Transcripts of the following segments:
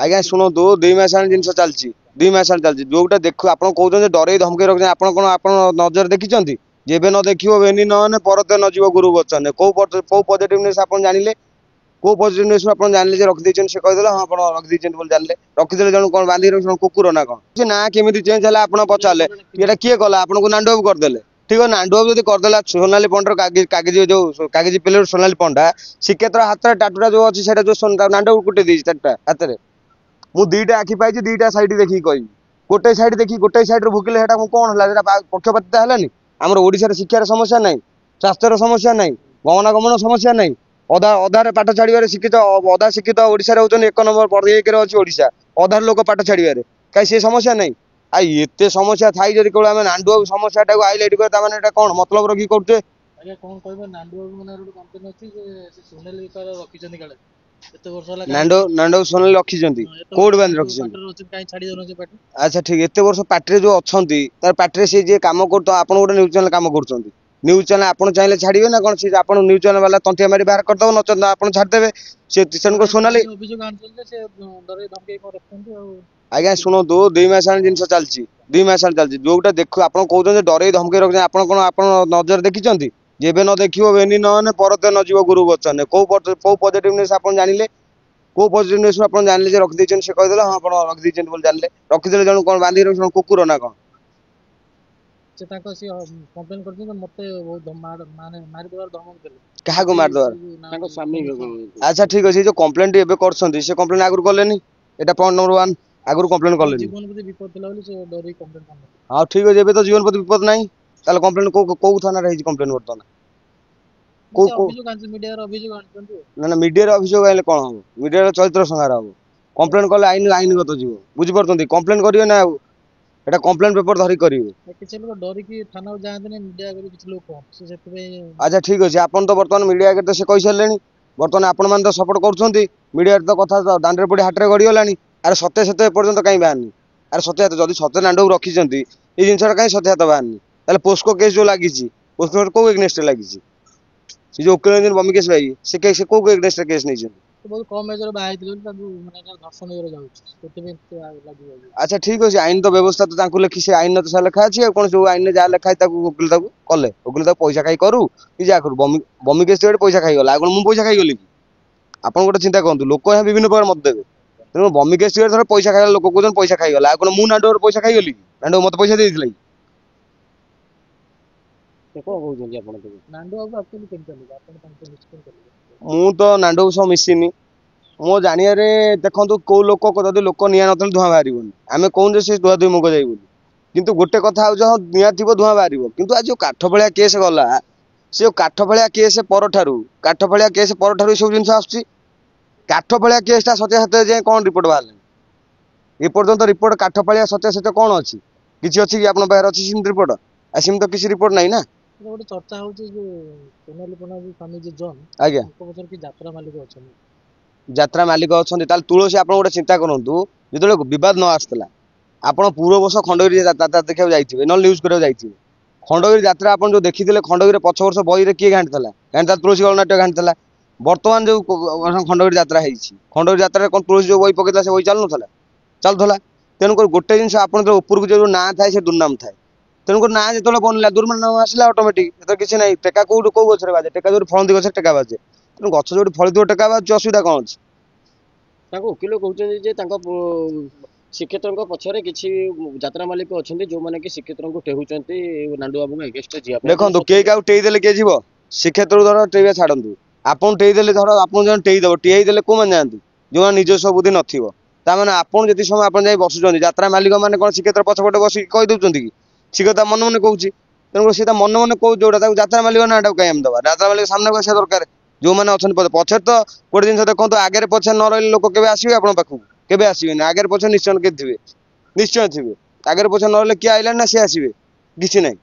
आज्ञा शुणु 2 मास जिन चलती 2 मास चलती जोटा देख आप डर धमकी रख नजर देखी जेबे न देखो बेनी न परते न जीव गुरु बचन कौ पॉजिटिवनेस आप जानिले कौ पॉजिटिवनेस आप जानिले रखी से कहीदे हाँ आप रखी जानले रखीदे जन कौन बांधी रख कुकुर ना कौन ना केमी चेंज है आप पचारे ये किए कला आपको नांडू करदे ठीक है नांडू जब करदेला सोनाली पंडार कागज जो कागज प्लेट सोनाली पंडा श्रीक्षेत्र हाथ टाटुटा जो अच्छी जो नांडू कुटे दी हाथ में मु 2टा आखि पाई 2टा साइड देखी कही गोटे साइड देखी गोटे साइड भुकिले कौन है पक्षपातिता है आमर ओडिशार शिक्षार समस्या नहीं स्वास्थ्यर समस्या नहीं गमनागमन समस्या नहीं अधा अधार पाठ छाड़े शिक्षित अधा शिक्षित ओडिशा होती 1 नंबर 1 अच्छी ओडिशा अधार लोक पाठ छाड़े कहीं से समस्या नहीं आते समस्या थी जब केवल आम नांडू समस्या टाइम हाइलाइट कर कौन मतलब रखी करुचे नांडू सोनाली रखी कोड बांध रखी अच्छा ठीक एत वर्ष पार्टी जो अच्छा पार्टी सी जी कम कर आप न्यूज चैनल कम कर न्यूज चैनल आप चाहिए छाड़े ना कौन सी आप न्यूज चैनल वाला तंटिया मारी बाहर करदे नचंद आप छाड़देवे से सोनाली आज्ञा शुणु 2 मास जिन चलती 2 मास चलती जोटा देख आप डर धमकी रख आप नजर देखी जेबे न देखो बेनी न परते न जीव गुरु बचन कौ पॉजिटिवनेस आप जानिले कौ पॉजिटिवनेस आप जानिले रखी से कहीदे हाँ आप रखी जानले रखीदे जन कौन बांधी रख कुकुर ना कौन क्या मारदेवार अच्छा ठीक अच्छे जो कम्प्लेन कर कम्प्लेन आगुरी कले पॉइंट नंबर 1 आगुरी कम्प्लेन कले हाँ ठीक अच्छे तो जीवन प्रति विपद ना कम्प्लेन कौ थाना कम्प्लेन बर्तमान ना मीडिया अभियोग आइले कौन हम मीडिया चरित्र संहार हम कम्प्लेन कले आईन आईनगत जीव बुझीपार कम्प्लेन करेंगे ना एटा कम्प्लेन पेपर धरी करेंगे अच्छा ठीक अच्छे आप तो बर्तमान मीडिया आगे तो से कही सारे बर्तमान आपण मैंने तो सपोर्ट कर मीडिया तो कथा दांडे पड़ी हाटे गड़गला अरे सत्य सत्य एपर्तंत कहीं बाहर अरे सत्य जब सत्य नांडू रखी ये जिनसा कहीं सत्यात बाहर पोस्को केस जो लगी पोस्को कौ एग्नेस्ट लगी जो वकील बमी केस भाई से कौ एग्नेस्ट केस नहीं अच्छा ठीक अच्छे आईन तो व्यवस्था तो लिखी से आईन तो लिखा अच्छी कौन जो आईन जहाँ लिखाई वकिल कले वकिल पैसा खाई करू कि जहाँ करू बमी केस पैसा खाईगला कौन मुझे पैसा खाईगली कि आप गोटे चिंता करूँ लोक यहाँ विभिन्न प्रकार मत देवे तेणु बमी केस थोड़ा पैसा खाई लोक कौन पैसा खाईगला कौन मुझे नांडू पैसा खाईगली कि नांडू मत पैसा देती मु तो नांडू सह मिसिनी मो जानिया देखो कौ लोक जब लोक निआ न धूआ बाहर आम कौन से धुआ धुई मुग जाए किंतु गोटे कथा हो निआ थी धूआ बाहर किंतु आज काठ भलिया केस गला से काठ भलिया केस काठ भलिया केस पर सब जिन आस काठ भलिया केसटा सत्य सत्य जाए कौन रिपोर्ट बाहर एपर्तंत रिपोर्ट काठ भलिया सत्य सत्य कौन अच्छी किसी अच्छी कि आप बाहर अच्छी सिम रिपोर्ट आसम तो किसी रिपोर्ट नहीं ना गोटे चर्चा होची जो सोनाली पंडा जी स्वामी जी जॉन आज्ञा की यात्रा मालिक अच्छा यात्रा मालिक अच्छा तुलसी आप गोटे चिंता करूँ जो बद न आसला आप पूर्व वर्ष खंडगिरी देखा जाइए ना न्यूज करा जाइए खंडगिरी यात्रा आप जो देखी खंडगिरी पछ वर्ष बही किए घाटा घाटा तुलसी गणनाट्य घाटा बर्तमान जो खंडगिरी यात्रा है खंडगिरी यात्रा कौन तुलसी जो बही पकड़ा से बही चलुला तेणुक गोटे जिन आप उपरको जो ना थाए से दुर्नाम थाए तेणुक ना जो बनला दुर्नाम आसला ऑटोमेटिक किसी ना टेका कौट कौ गए बाजे टेका जो फलती गच टेका बाजे तेणु गच जो फलती टेका बाजे असुविधा कौन अच्छी वकिल कहते श्रीक्षेत्र पछरे किसी यात्रा मालिक अच्छा जो मैंने कि श्रीक्षेत्र को टेहुंट नांडू बाबू एगेस्ट देखो कई क्या टेईदे किए जीव श्रीक्षेत्र धर टेवा छाड़ू आपन टेईदे धर आप टेईदेव टेईदे कौ मैंने जाती जो निजस्व बुद्धि नथिबे आपन जी समय आप बसुं यात्रा मालिक मैंने कौन श्रीक्षेत्र पछपटे बस कहीदे कि सी कथा मन मन कौच तेणुक सी मन मन कौ जोटा यात्रा मालिक नाटा कहीं दबा यात्रा मालिक सामने आसा दरकार जो मैंने अच्छा पछे तो गोटे जिन देखो आगे पछे न रही लोक के आसवे आप पाखक के आसवे आगे पछे निश्चय के थे निश्चय थे आगे पछे न किए आइला ना सी आसवे किसी ना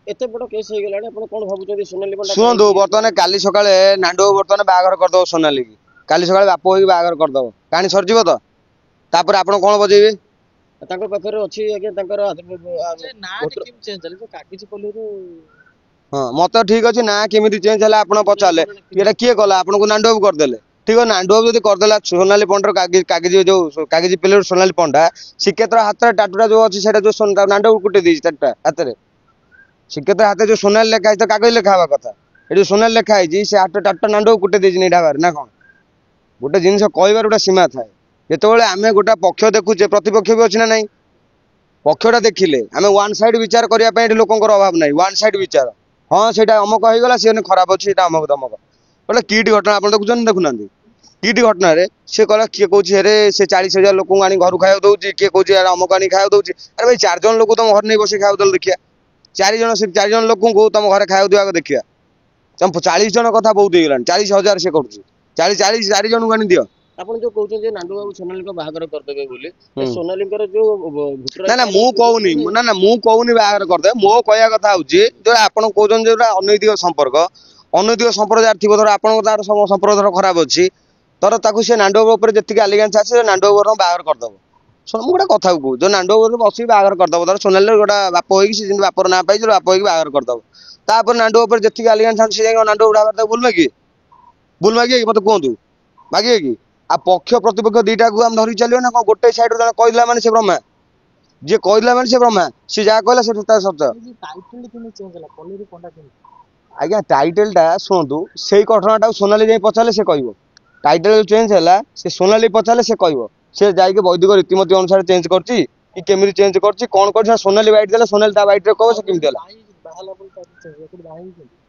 एत बड़ केस हो गला कौन भावुं सोनाली शुणु बर्तमान काली सका नांडू बर्तमान बाहर करदे सोनाली की काली सका बाप हो बाहर करदे कहानी सरजिव तो तापर आप कौन बजेबे हाँ मत ठीक अच्छे ना केमी चेंज है आप पचारे ये किए कला आपको नांडू बाबू करदे ठीक है नांडू बाबू जब करदेला सोनाली पंडार कागज जो कागज प्लेट सोनाली पंडा श्रीक्षेत्र हाथ में टाटूटा जो अच्छी जो नांडू बाबू कुटे देती हाथ में श्रीक्षेत्र हाथ जो सोनाली लेखा है तो कागज लेखा हवा कथा ये सोनाली लेखा है से हाथ टाटा नांडू कुटे देती ढाबार ना कौन गोटे जिन कहबार गोटे सीमा थाए जिते आम गोटे पक्ष देखुचे प्रतिपक्ष भी अच्छी ना ना पक्षटा देखिले आम वन साइड विचार करने लोकर अभाव ना वन साइड विचार हाँ से अमक होगा सी खराब अच्छी अमक तमक बोले किट घटना आप देखुं देखुना किट घटना सी कहला किए कौन हेरे से 40,000 लोक आनी घर खाया दूसरी किए कौन अमक आनी खाया दूसरी अरे भाई 4 जन लोक तुम घर नहीं बस खाया दल देखिए 4 जन लोक तुम घर खाया दिया देखिए तुम 40 जन कथा बहुत हो गलानी 40,000 से कर 4 जन को आनी दियो आपण जो कहउछन जे नांडू बाबू सोनाली को बाहागर कर देबे बोली सोनाली जो ना ना मु कहूनी ना मु कहूनी बाहागर कर दे मो कहया कथा होची जो आपण कहउछन जे अनैतिक संपर्क जार थिबो धर आपण तार संपर्क धर खराब अछि तर ताकू से नांडू बाबू ऊपर जति एलिगेंस आछे नांडू बाबू बाहागर कर दबो सुन मु गोटा कथा को जो नांडू बाबू बसी बाहागर कर दबो धर सोनाली गोटा बाप होई से बापर ना पाई जो बाप होई बाहागर कर दबो तापर नांडू ऊपर जति एलिगेंस आछे से नांडू बाबू बुलमा की मत कहतु मागे की आ पक्ष प्रतिपक्ष दीटा को हम धरी चलियो ना गोटे साइड जन कहला माने से ब्रह्मा जे कहला माने से ब्रह्मा से जा कहला से सत्य टाइटल किने चेंज होला पनीर पंडा किने आज्ञा टाइटल टा सुनतु सेही घटनाटा सोनाली जाई पचाले से कहबो टाइटल चेंज होला से सोनाली पचाले से कहबो से जाई के वैदिक रीतिमती अनुसार चेंज करची कि केमिति चेंज करची कोन कर सोनाली वाइट देला सोनाली ता वाइट रे कहबो से केमिति होला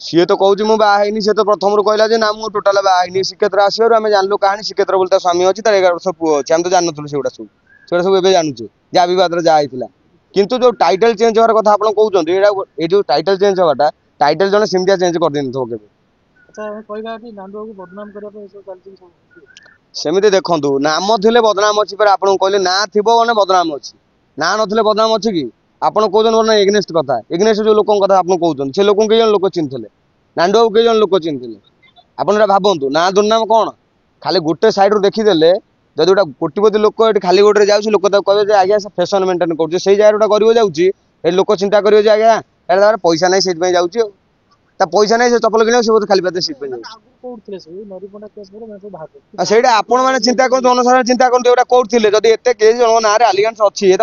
सी तो कहूँ मुझे बाहर सी तो प्रथम कहला ना मुझे टोटाल बाहर श्रीक्षेत्र आसवर आम जानलु कहानी श्रीक्षेत्र बोलता स्वामी अच्छी तार 11 वर्ष पुओ अच्छे आम तो जानूँ सब जानूचे जहाँ बद जहाँ किंतु जो टाइटल चेंज होवार कथा आप कहते जो टाइटल चेंज हवाटा टाइटल जन सेमतिया चेंज कर सेमती देखु नाम थे बदनाम अच्छी पर आपको कहले ना थी मैंने बदनाम अच्छी ना ना बदनाम अच्छी कि आपड़ कहते एग्नेस्ट कथा एग्नेस्ट जो लोक कथा आप कहते से लोक कई जन लोक चिन्हते नांडू बाबू कई जन लोक चिन्हते आपड़ा भावतु ना दुर्नाम कौन खाली गोटे सैड्रु देखीदे जब गोटा कोटिपति लोक ये खाली गोटे जाऊँ लोक कहे आज्ञा से फैशन मेंटेन कर जगह गोटा कर लोक चिंता करेंगे आज्ञा यार पैसा नहीं से जाऊँ पैसा नहीं चपल किण से खाली पाते सीट सहीटा आपण मैंने चिंता कर अनुसार चिंता करते कौन जब एत केस जन ना आलिगेंस अच्छी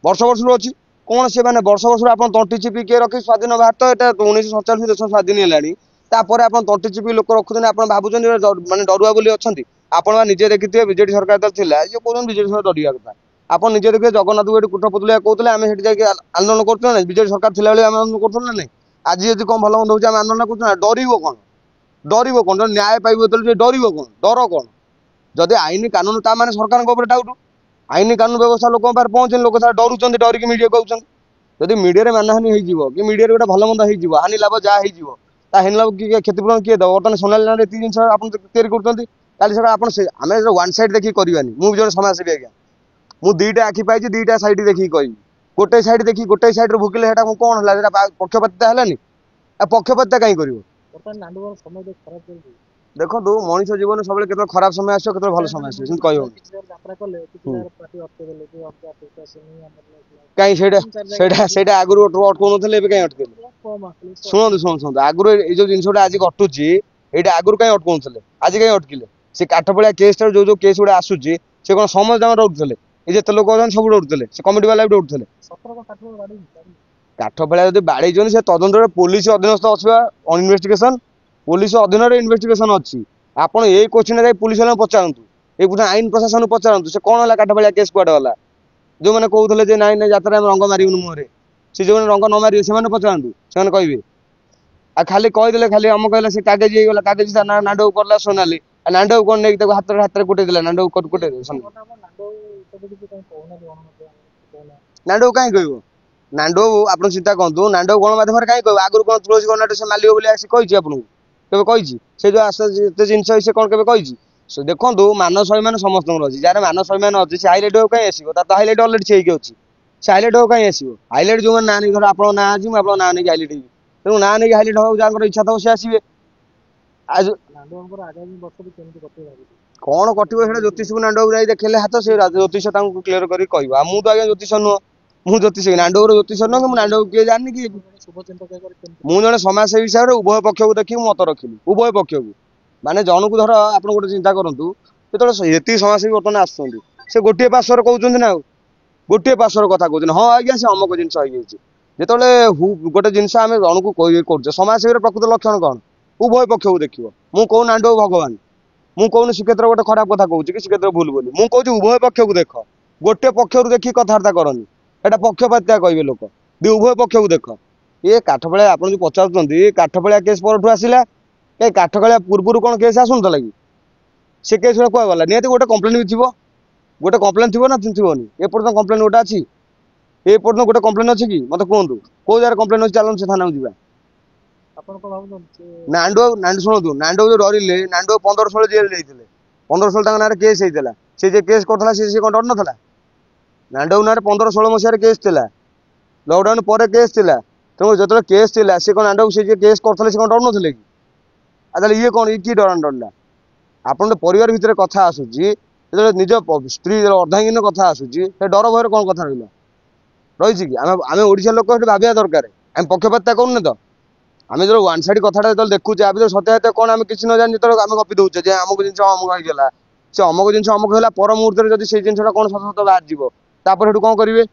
वर्ष वर्ष अच्छी कौन से मैंने वर्ष आप तंटी चिपी किए रखी स्वाधीन भारत यहाँ 1947 देश स्वाधीन है आप तंटी चिपी लोक रखुद आप भावुं मैंने डरुआ बोली अच्छा आपण निजे देखिए बीजेडी सरकार तो जो कौन बीजेडी सरकार डरिया कथा आप निजे देखिए जगन्नाथ को कुटपुतलिया कहते आम से आंदोलन करूँ ना बीजेडी सरकार थी आंदोलन करूँ ना नहीं आज यदि कौन भल मंद हो आंदोलन करूँ डर कौन जो न्याय पाइब डर कौन डर कौन जदि आईन कानून ता माने सरकार डाउट आईन कानून व्यवस्था लोक पहुँचे लोक डरुंच डरिक मीडिया कहते जदि मीडिया मानहानि हो कि मीडिया गोटे भल मंद हो हानि लाभ जहाँ हो हानि लाभ किए क्षतिपूरण किए दब बर्तमान सोनाली ना जिन आप तैयारी कर आम वन साइड देखिए करवानी मुझे जो समाजसेवी आज्ञा मुझे दुईटा आखि पाई दुईटा साइड देखिए कह गोटे साइड देखिए गोटे साइड भुकिले कौन है पक्षपातिता है पक्षपातिता कहीं कर देखो मनीष जीवन सब केत खराब समय आस भल समय आस कहीं आगुरी अटकौ ना कहीं अटकले शुणु शुणु शुणु आगुरी जो जिन आज घटुची ये आगुरी कहीं अटकौ आज कहीं अटकिले से काठपड़िया केस जो केस गुड़ा आसूसी से कौन समस्त डरुले ये जिते लोक सब डरुले से कमिटी वाला भी डरुले काठपड़िया जब बाड़ी से तदंत पुलिस अधीनस्थ अच्छी इन्वेस्टिगेशन पुलिस अधीन इन्वेस्टिगेशन अच्छी आपड़ ये क्वेश्चन पुलिस वाले पचारतु ये आईन प्रशासन पचारतु से कौन है काठपड़िया केस कुआडे गला जो मैंने कहते ना ना जात्रा रंग मारूनु मुहरे से जो रंग न मारे से पचारतु से कहे आ खाली कहीदे खाली आम कहला से कागज होगा कागज नांडू करला सोनाली नांडू कौन नहीं हाथ हाथ कुटे नांडू कुटे नांडू कहीं कह नांडू आप चिंता कहतु नांडू गणमाध्यम कहीं कह आगुरी कौन तुलसी गणनाट से मालिक बोली कही आपको केवे कही से जो आसते जिन से कौन के कही देखो मान स्वाभिमान समस्त अच्छी जार मान स्वाभिमान अच्छी से हाइलाइट हो कहीं आसो तो हाइलाइट अलरेडी से अच्छी से हाइलाइट हो कहीं आसो हाइलाइट जो ना नहीं धर आप ना आज मुझे ना नहीं हाइलाइट तेणु ना नहीं हाइलाइट हो जहाँ इच्छा था सी आसवे आज कौन कटे ज्योतिष को नांडू जाए देखले हाथ से ज्योतिष क्लीयर कर मुझे तो आज्ञा ज्योतिष नुह मुझे ज्योतिष नांडू ज्योतिष नुह मुझे नांडू किए जानी कि मुझे जन समाजसेवी हिसाब से उभय पक्ष को देखिए मत रखिली उभय पक्ष को माने जनकु धर आप गोटे चिंता करूँ जो ये समाजसेवी बर्तमान आसुँच से गोटे पार्श्वर कहते ना गोटे पार्श्वर कथा कहते हाँ आज्ञा से अमुक जिन जो गोटे जिनस आम जनकु कर समाजसेवी प्रकृत लक्षण कौन उभय पक्ष को देख मु कौ नांडो भगवान मु कौन श्रीक्षेत्र गोटे खराब कथा कहूँ कि श्रीक्षेत्र भूल बोली मु कहूँ उभय पक्ष को देख गोटे पक्ष देखी कथबार्ता करनी एटा पक्षपातिता कहे लोक उभय पक्ष को देख ये काठफाड़िया आप जो पचार काठफाड़िया केस पर आसला ये काठफाड़िया पूर्व कौन केस आसुन लगी से केस क्या गला निहत गोटे कम्प्लेन भी थी गोटे कम्प्लेन थी ना थोनी एपर्तन कम्प्लेन गोटे अच्छी एपर्तन गोटे कम्प्लेन अच्छी कि मत कहतु कौ जगह कम्प्लेन अच्छी चलन से थाना जावा नांडो नांडो शुणु नांडो जो डरिले नांडो 15-16 जेल जाइए 15-16 ना केस होता से केस करता सी कौन डर ना नांडो ना 15-16 मसीह केस थिला लकडाउन पर केस थिला तेणु जो केस थिला से कौन नांडो से केस करते से कौन डर नथिले कि आदि ये कौन कि डर डरला आपन परिवार भितर कथा आसूची जो निज स्त्री अर्धांगिन कथा आसूची डर भय कौन कथा रही कि आम ओडिशा लोक भाविया दरकार आम पक्षपातिता करूने तो आम जो वन साइड कथा जो देखुचे आ सत्यात कौन आम किसी न जानी जो आम गपी दौचे अमुक जिन अमुक होगा से अमुक जिन अमुक है पर मुहूर्त जब से जिनसा कौन सत सत बाहर जीव तापर कौन करेंगे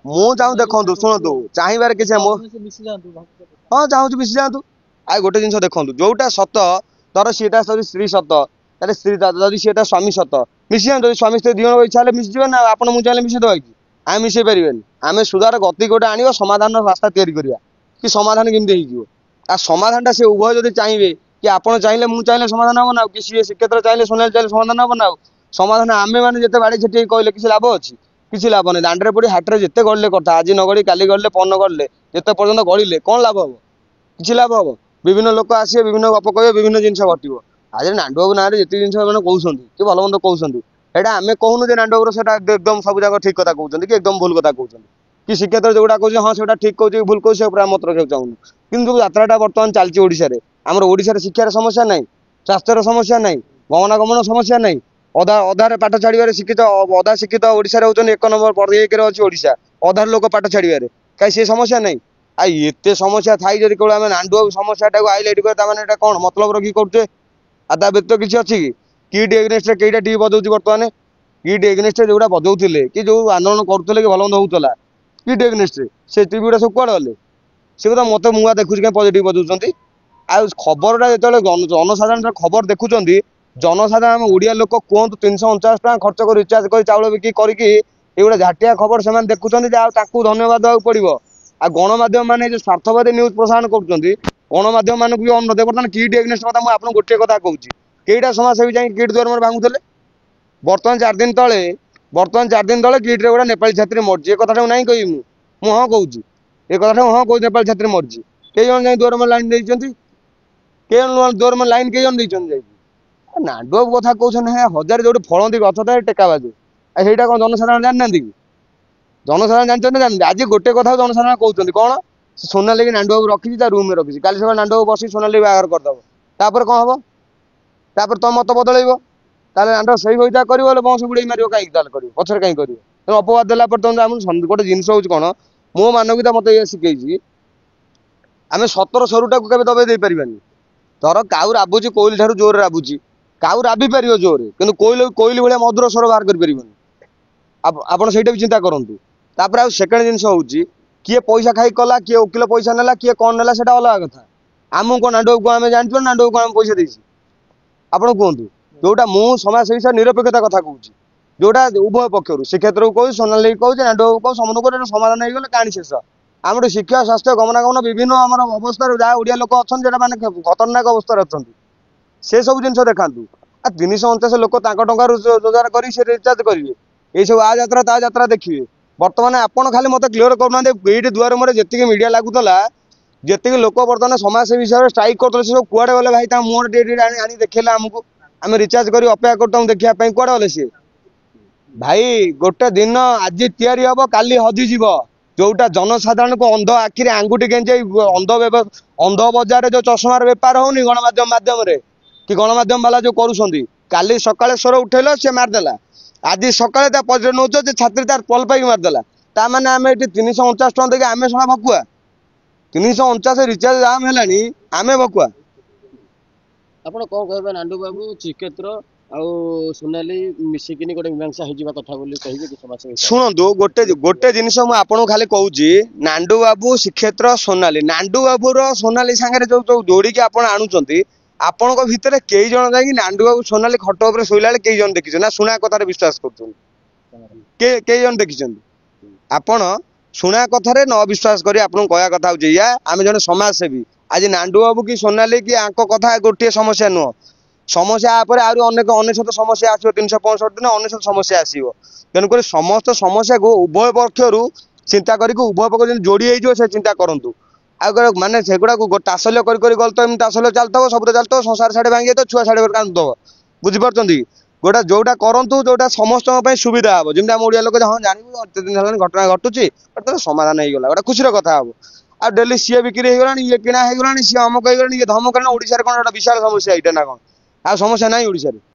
मु चाहूँ देखो शुणु चाहबार किसी हाँ चाहूँ मिसी जातु आ गोटे जिन देखो जोटा सत धर सीटा स्त्री सत स्त्री जदि सीटा स्वामी सत मिसी जाए स्वामी स्त्री दिवन इच्छा मिसीज ना आप मुझे चाहिए मिसीदेवा कि आम मिसई पारे आम सुधार गति गोटे आण समाधान रास्ता तैयारी करवा कि समाधान केमी आ समाधान से उभय जब चाहिए कि आपड़ चाहिए मुझे चाहिए समाधान हम ना कि सी श्रीक्षेत्र चाहिए सोनाली चाहिए समाधान हम ना समाधान आम मैंने जिते बाड़ी छेटी कहले किसी लाभ अच्छी किसी लाभ नहीं दांडे पड़ी हाटे जिते गड़े कथा आज न गड़ी काली गड़े पर न गड़े जिते पर्यटन गड़े कौन लाभ हम किसी लाभ हम विभिन्न लोक आसे विभिन्न गप कहे विभिन्न जिन घटो आज नांडबाबू ना जिते जिन कहते कि भल मंद कहते एटा आम कहूनु जे नांडबाबूर से एकदम सब जाक ठीक कथा कहते कि एकदम भूल कथा कहते कि श्रीक्षेत्र जोटा कहे हाँ से ठीक कहे भूल कहे से मत रखा चाहूँ कि जो यात्राटा बर्तमान चलती ओडिशा रे आमर ओडिशा शिक्षार समस्या नहीं स्वास्थ्यर समस्या नहीं गमनागमन समस्या नहीं अधा अधारे पाठ छाड़े शिक्षित अधा शिक्षित ओडिशा होती 1 नंबर 1 अच्छी ओडिशा अधार लोक पाठ छाड़े कहीं से समस्या नहीं आ ये समस्या थी जब केवल आम नांडबाबू समस्या हाइलाइट कर कौन मतलब रखी करुचे आ व्यतीत किसी अच्छी किट एग्नेस्ट कईटा टी बजाऊँ बर्तमान किट एग्नेस्ट जोड़ा बजाऊे कि जो आंदोलन करुले कि भल मंद होता किट एग्नेस्ट से टीवी गुड़ा सब कड़े गले सी तो मत मुआ देखुची कहीं पजिटिव बजाऊँ आ खबरटा जो जनसाधारण खबर देखुं जनसाधारण आम ओडिया लोक कहतु 349 टका खर्च कर रिचार्ज कर चाउल बिक्री करके झाटिया खबर से देखुं धन्यवाद देवाक पड़ो आ गणमाध्यम मैंने जो स्वार्थवादी न्यूज प्रसारण कर गणमाध्यम मानक भी अनुरोध बर्तमान किट एग्नेस्ट कथा मुझे गोटे कथा कहूँ कईटा समाजसेवी जाए किट द्वार भांगुले बर्तमान 4 दिन तले किट्रे गोटे नेपाली छात्री मरजी ए कथा ना कही मुझे हाँ कहूँ ए कथा हाँ कहूँ नेपाली छात्री मरजी कई जन जाए द्वार लाइन देती द्वार लाइन कई जन देती नांडबाबू कथा कहते हैं 1000 जो फलती गछ था टेका बाजू आईटा कौन जनसाधारण जाना कि जनसाधारण जानते जानते आज गोटे कथा जनसाधारण कहते कौन सोनाली नांडबाबू रखी रूम में रखी काली सकाल नांडबाबू बस सोनाली बाहर करदेव तापर कौन हम तापर तुम मत बदल नांड सही होता कर बंश बुड़े मार कहीं कर पचर कहीं कर तेना अपवाद देला गोटे जिन हूँ कौन मो मानवीयता मत ये शिखई आम सतर सरुटा को दबाई दे पारानी धर काऊ राबुची कोईली ठार जोर राबुची काऊ राबी पार जोर कि कोईली भाया मधुर स्वर बाहर कर आप भी चिंता करूँ तापर आ सेकेंड जिन हूँ किए पैसा खाई कला किए वकिल पैसा नेला किए कौन नेला से अलग कथा आमको कौन नांडबाबू आम जानते नांडबाबू को आम पैसा देसी आप कहतु जोटा मु समाजसेवी निरपेक्षता कथा कहूँ जोटा उभय पक्षर श्रीक्षेत्र को कहूँ सोनाली कहूँ नांडबाबू कहूँ समस्त समाधान हो गला कहानी शेष आम शिक्षा स्वास्थ्य गमनागमन विभिन्न आम अवस्था जहाँ ओडिया लोक अच्छा मैंने खतरनाक अवस्था अच्छा से सब जिन देखा 349 लोक टंका रोजगार कर रिचार्ज करेंगे ये सब आ यात्रा ता यात्रा देखिए बर्तमान आपड़ खाली मत क्लीयर करना ये द्वार मोर जी मीडिया लगुला जी लोक बर्तमान समाजसेवी हिसाब से स्ट्राइक करते सब कुआड़े गले भाई मुहर आनी देखेला आमको आम रिचार्ज कर अपेक्षा करता देखा कुआड़े गले सी भाई गोटे दिन आज तैयारी हम काली हजिज जोटा जनसाधारण को अंध आखिरी आंगुठी गेंजे अंध बजार जो चषमार बेपार होनी गणमाध्यम माध्यम कि गणमाध्यम वाला जो करुँच काली सकाଳେ स्वर उठेल सी मारदेला आज सकाଳେ पजरे नौच छात्री तार पल पाई मारदेला ताने आम ये 349 टका देखिए आम शा भकुआ 349 ରିଚାର୍ଜ ଦାମ ହେଲାଣି ଆମେ ବକୁଆ। ଆପଣ କଣ କହିବେ ନାଣ୍ଡୁ ବାବୁ ଶ୍ରୀକ୍ଷେତ୍ର ଆଉ ସୋନାଲି ମିଶିକିନି ଗୋଟେ ମୀମାଂସା ହେଇଯିବା କଥା ବୋଲି କହିବେ କି ସମାଜ ବିଷୟରେ? ଶୁଣନ୍ତୁ ଗୋଟେ ଜିନିଷ ମୁଁ ଆପଣଙ୍କୁ ଖାଲି କହୁଛି, ନାଣ୍ଡୁ ବାବୁ ଶ୍ରୀକ୍ଷେତ୍ର ସୋନାଲି, ନାଣ୍ଡୁ ବାବୁର ସୋନାଲି ସାଙ୍ଗରେ ଯୋଉ ଯୋଡିକି ଆପଣ ଆଣୁଛନ୍ତି, ଆପଣଙ୍କ ଭିତରେ କେଇ ଜଣ ଯାଇକି ନାଣ୍ଡୁ ବାବୁ ସୋନାଲି ଖଟ ଉପରେ ଶୋଇଲା ବେଳେ କେଇ ଜଣ ଦେଖିଛନ୍ତି ନା ଶୁଣା କଥାରେ ବିଶ୍ୱାସ କରୁଛନ୍ତି? କେଇ ଜଣ ଦେଖିଛନ୍ତି? ଆପଣ ଶୁଣା କଥାରେ ନ ବିଶ୍ୱାସ କରି ଆପଣଙ୍କୁ କହିବା କଥା ହଉଛି ଏଇଆ, ଆମେ ଜଣେ ସମାଜସେବୀ। ଆଜି ନାଣ୍ଡୁ ବାବୁ କି ସୋନାଲି କି ଆଙ୍କ କଥା ଗୋଟିଏ ସମସ୍ୟା ନୁହଁ, ସମସ୍ୟା ଉପରେ ଆହୁରି ଅନେକ ଅନେଶତ ସମସ୍ୟା ଆସିବ। 365 ଦିନ ଅନେଶତ ସମସ୍ୟା ଆସିବ। ତେଣୁକରି ସମସ୍ତ ସମସ୍ୟାକୁ ଉଭୟ ପକ୍ଷରୁ ଚିନ୍ତା କରିକି ଉଭୟ ପକ୍ଷ ଯେମିତି ଯୋଡି ହେଇଯିବ ସେ ଚିନ୍ତା କରନ୍ତୁ। ଆଉ ମାନେ ସେଗୁଡାକୁ ତାସଲ୍ୟ କରି ଗଲେ ତ ଏମିତି ତାସଲ୍ୟ ଚାଲିଥିବ, ସବୁ ତ ଚାଲିଥିବ, ସଂସାର ସାଡେ ଭାଙ୍ଗି ଯାଇଥିବ, ଛୁଆ ସାଡେ କାନ୍ଦୁଥିବ। ବୁଝିପାରୁଛନ୍ତି? ଯୋଉଟା କରନ୍ତୁ ଯୋଉଟା ସମସ୍ତଙ୍କ ପାଇଁ ସୁବିଧା ହବ। ଯେମିତି ଆମ ଓଡିଆ ଲୋକ ହଁ ଜାଣିବୁ ଏତେ ଦିନ ହେଲାଣି ଘଟଣା ଘଟୁଛି, ସମାଧାନ ହେଇଗଲା, ଗୋଟେ ଖୁସିର କଥା ହବ। ଆଉ ଡେଲି ସିଏ ବିକ୍ରି ହେଇଗଲାଣି, ଇଏ କିଣା ହେଇଗଲାଣି, ସିଏ ଅମକ ହେଇଗଲାଣି, ଇଏ ଧମକ ହେଲାଣି, ଓଡିଶାରେ କଣ ଗୋଟେ ବିଶାଳ ସମସ୍ୟା ଏଇଟା ନା କଣ? ଆଉ ସମସ୍ୟା ନାହିଁ ଓଡିଶାରେ।